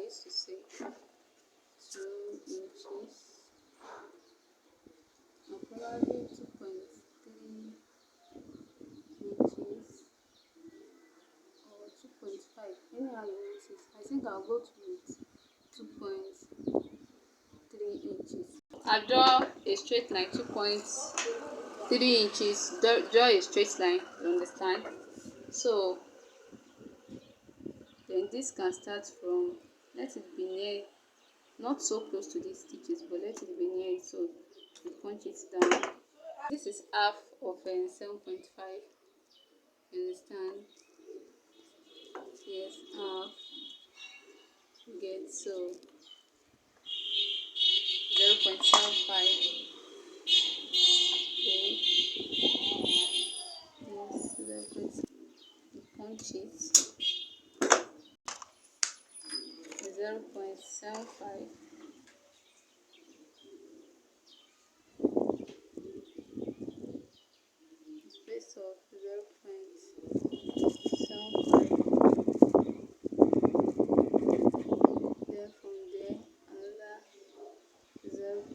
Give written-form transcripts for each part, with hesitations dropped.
used to say 2 inches, or probably 2.3 inches, or 2.5. Anyhow you want it. I think I'll go with 2.3 inches. I draw a straight line, 2.3 inches. Draw a straight line, you understand? So then this can start from, let it be near, not so close to these stitches, but let it be near it, so we punch it down. This is half of 7.5, you understand? Yes, half, you get, so 0.75. Okay, yes, 0. Punch it, 0.75. Space of 0.75. Then from there another 0.75.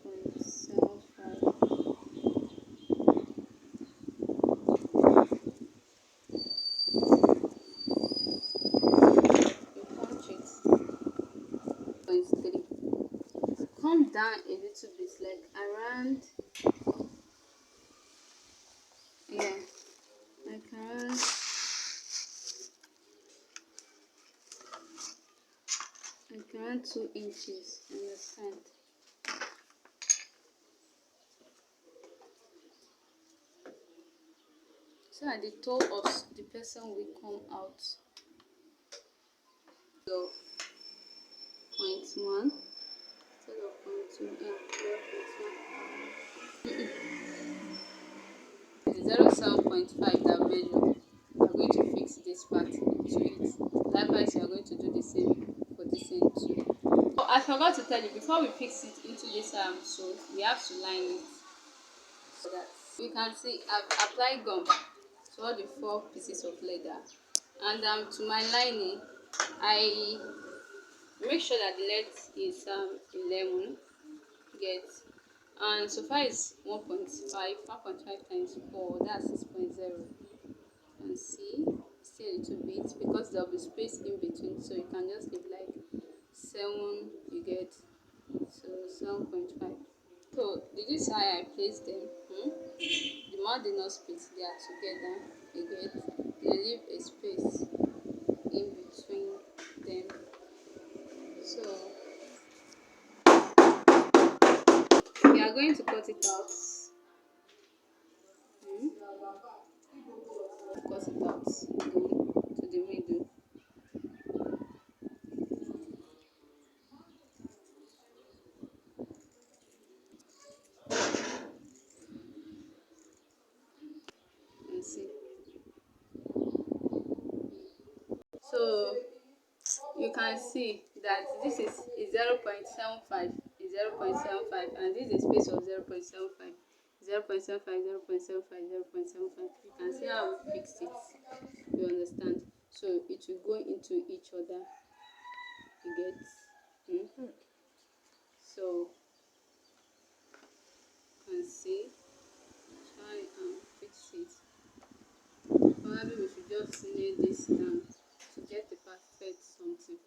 You punch it. 0.3. Come down a little bit, like around, yeah, like around 2 inches, understand? So at the toe of the person will come out. So 0.1 instead of 0.2, yeah, 0.5 that measure. We are going to fix this part to it. Likewise, you are going to do the same for this end too. Oh, I forgot to tell you, before we fix it into this so we have to line it, so that you can see I've applied gum to all the 4 pieces of leather, and to my lining I make sure that the length is 11, get, and so far it's 1.5 times 4, that's 6.0. And see, still a little bit, because there will be space in between, so you can just leave like 7, you get, so 7.5. So did you see how I placed them? The mouth did not split, they are together, you get, they leave a space in between them. So we are going to cut it out. Cut it out again to the middle. And see. So you can see that this is 0.75, and this is a space of 0.75, 0.75, 0.75, 0.75. You can see how we fixed it, you understand? So it will go into each other, you get. So you can see, try and fix it. Probably we should just nail this down to get the perfect something.